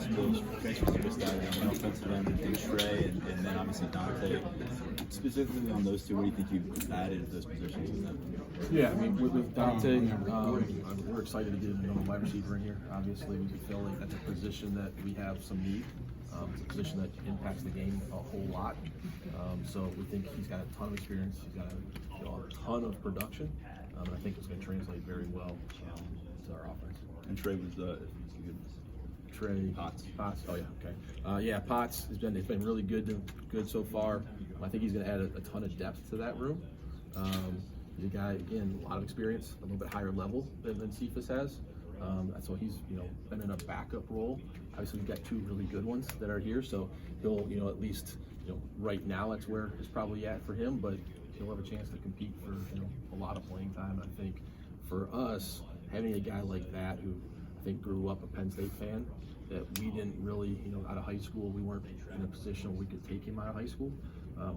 some of those transfers you missed out on the offensive end in Trey and then obviously Dante. Specifically on those two, what do you think you've added to those positions? Yeah, I mean, with Dante, we're excited to get another wide receiver in here. Obviously, we feel like that's a position that we have some need. It's a position that impacts the game a whole lot. So we think he's got a ton of experience. He's got a ton of production. And I think it's going to translate very well to our offense. And Trey was Trey Potts. Oh yeah, okay. Yeah, Potts has been really good so far. I think he's going to add a ton of depth to that room. He's a guy, again, a lot of experience, a little bit higher level than Cephas has. That's why he's been in a backup role. Obviously, we've got two really good ones that are here, so he'll at least right now that's where it's probably at for him, but he'll have a chance to compete for a lot of playing time. And I think for us, having a guy like that who I think grew up a Penn State fan, that we didn't really out of high school we weren't in a position where we could take him out of high school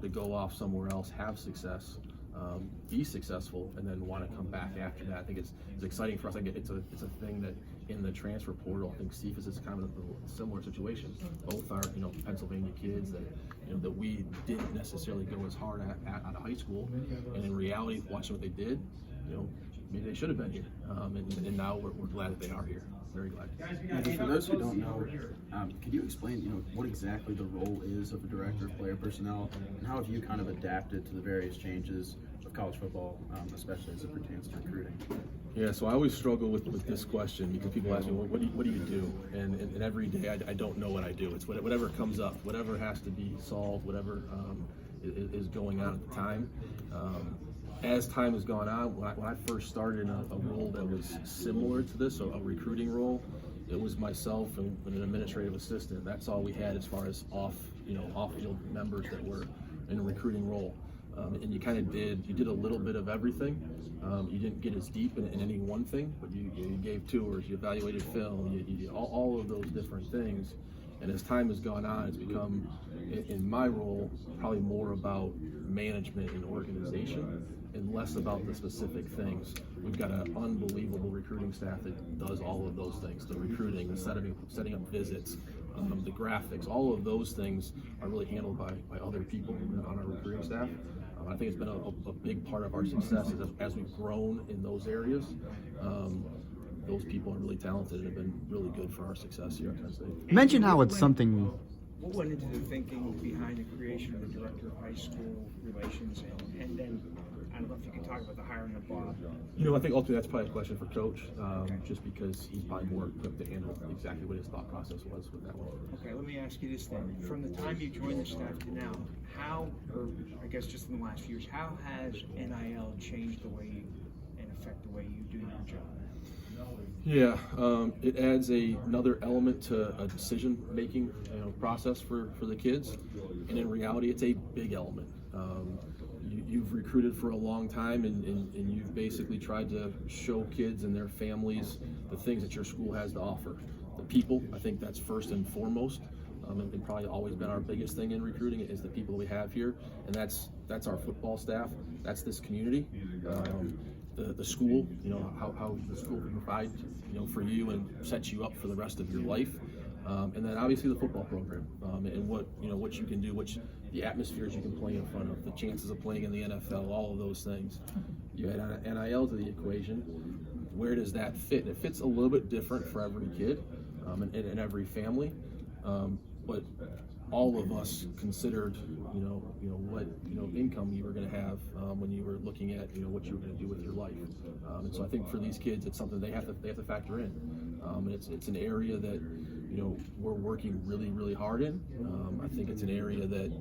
to go off somewhere else, have success. Be successful, and then want to come back after that. I think it's exciting for us. It's a thing that in the transfer portal, I think Cephas is kind of a similar situation. Both are Pennsylvania kids that we didn't necessarily go as hard at out of high school, and in reality, watching what they did, maybe they should have been here, and now we're glad that they are here. Very glad. For those who don't know, could you explain, what exactly the role is of the director of player personnel, and how have you kind of adapted to the various changes of college football, especially as it pertains to recruiting? Yeah, so I always struggle with this question because people ask me, well, what do you do? And every day I don't know what I do. It's whatever comes up, whatever has to be solved, whatever is going on at the time. As time has gone on, when I first started in a role that was similar to this, so a recruiting role, it was myself and an administrative assistant. That's all we had as far as off-field members that were in a recruiting role. And you kind of did a little bit of everything. You didn't get as deep in any one thing, but you gave tours, you evaluated film, you did all of those different things. And as time has gone on, it's become, in my role, probably more about management and organization and less about the specific things. We've got an unbelievable recruiting staff that does all of those things: the recruiting, the setting up visits, the graphics. All of those things are really handled by other people on our recruiting staff. I think it's been a big part of our success as we've grown in those areas. Those people are really talented and have been really good for our success here at Penn State. Mention how it's something. What went into the thinking behind the creation of the director of high school relations, and then I don't know if you can talk about the hiring of Bob. I think ultimately that's probably a question for Coach, just because he's probably more equipped to handle exactly what his thought process was with that one. Okay, let me ask you this then. From the time you joined the staff to now, how, or I guess just in the last few years, how has NIL changed the way you, and affect the way you do your job? Yeah, it adds another element to a decision-making process for the kids, and in reality, it's a big element. You've recruited for a long time, and you've basically tried to show kids and their families the things that your school has to offer. The people, I think that's first and foremost, and probably always been our biggest thing in recruiting is the people we have here, and that's our football staff, that's this community. The school, how the school can provide, for you and set you up for the rest of your life, and then obviously the football program, and what you can do, the atmospheres you can play in front of, the chances of playing in the NFL, all of those things. You add NIL to the equation. Where does that fit? It fits a little bit different for every kid, and every family, but all of us considered, what income you were going to have when you were looking at, what you were going to do with your life. And so I think for these kids, it's something they have to factor in. And it's an area that, we're working really, really hard in. I think it's an area that,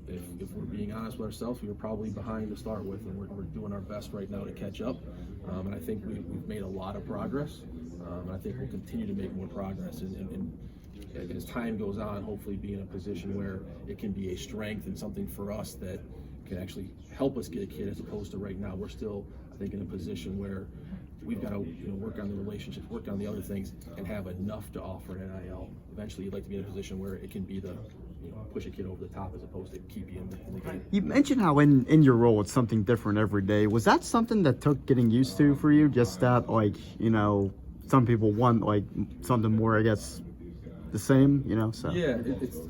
if we're being honest with ourselves, we were probably behind to start with, and we're doing our best right now to catch up. And I think we've made a lot of progress. And I think we'll continue to make more progress. And as time goes on, hopefully be in a position where it can be a strength and something for us that can actually help us get a kid, as opposed to right now we're still, I think, in a position where we've got to work on the relationships, work on the other things, and have enough to offer at NIL. Eventually you'd like to be in a position where it can be the push a kid over the top as opposed to keep you in the game. You mentioned how in your role it's something different every day. Was that something that took getting used to for you? Just that, some people want something more, I guess, the same, you know? So Yeah,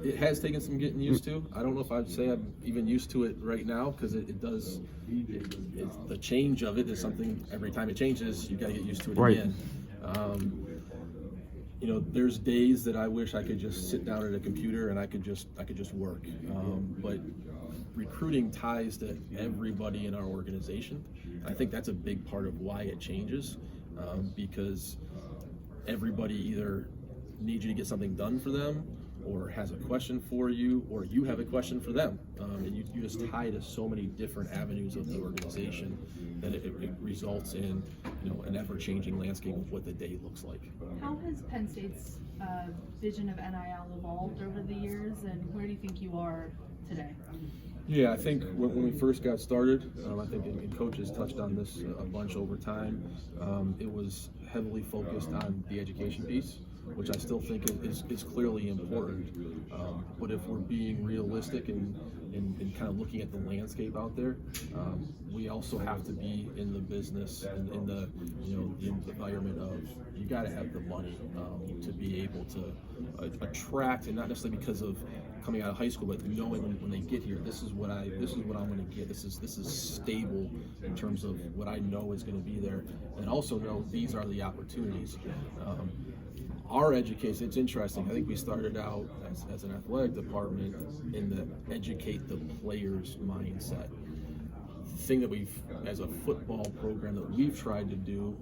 it has taken some getting used to. I don't know if I'd say I'm even used to it right now, because the change of it is something. Every time it changes, you got to get used to it Right. again. You know, there's days that I wish I could just sit down at a computer and I could just work. But recruiting ties to everybody in our organization. I think that's a big part of why it changes, because everybody either needs you to get something done for them, or has a question for you, or you have a question for them, and you just tie to so many different avenues of the organization that it results in, you know, an ever-changing landscape of what the day looks like. How has Penn State's vision of NIL evolved over the years, and where do you think you are today? Yeah, I think when we first got started, I think and coaches touched on this a bunch over time, it was heavily focused on the education piece, which I still think is clearly important. But if we're being realistic and kind of looking at the landscape out there, we also have to be in the business and in the, you know, the environment of, you got to have the money to be able to attract, and not necessarily because of coming out of high school, but knowing when they get here, this is what I'm going to get. This is stable in terms of what I know is going to be there, and also know these are the opportunities. Our education, it's interesting. I think we started out as an athletic department in the educate the players mindset. The thing that as a football program, that we've tried to do,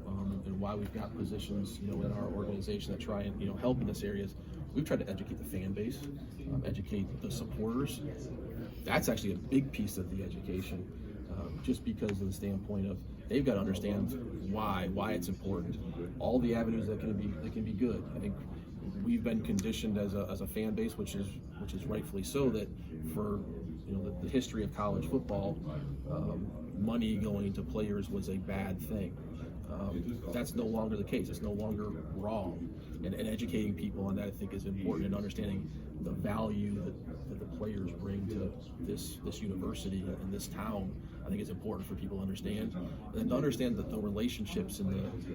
and why we've got positions, you know, in our organization that try and, you know, help in this area, is we've tried to educate the fan base, educate the supporters. That's actually a big piece of the education, just because of the standpoint of, they've got to understand why it's important. All the avenues that can be good. I think we've been conditioned as a fan base, which is rightfully so, that for, you know, the history of college football, money going to players was a bad thing. That's no longer the case. It's no longer wrong. And educating people on that, I think, is important, and understanding the value that the players bring to this university and this town. I think it's important for people to understand, and to understand that the relationships and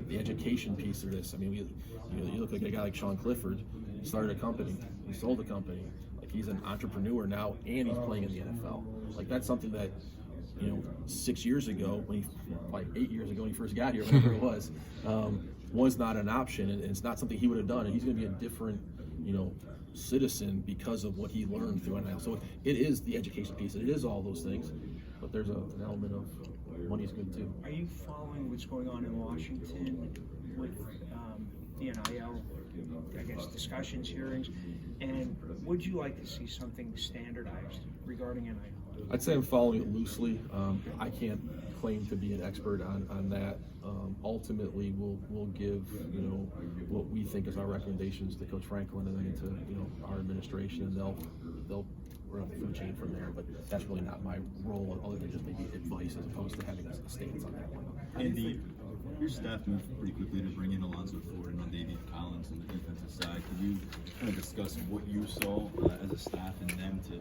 the education piece of this. I mean, you look at a guy like Sean Clifford. He started a company, he sold a company. Like, he's an entrepreneur now, and he's playing in the NFL. Like, that's something that, you know, 6 years ago, like 8 years ago when he first got here, whatever it was not an option, and it's not something he would have done. And he's going to be a different, you know, citizen because of what he learned through NIL. So it is the education piece, and it is all those things, but there's an element of money's good too. Are you following what's going on in Washington with the NIL, I guess, discussions, hearings, and would you like to see something standardized regarding NIL? I'd say I'm following it loosely. I can't claim to be an expert on that. Ultimately, we'll give, you know, what we think is our recommendations to Coach Franklin, and then to, you know, our administration, and they'll run up the food chain from there. But that's really not my role, other than just maybe advice, as opposed to having a stance on that one. And your staff moved pretty quickly to bring in Alonzo Ford and Davian Collins on the defensive side. Could you kind of discuss what you saw as a staff and them to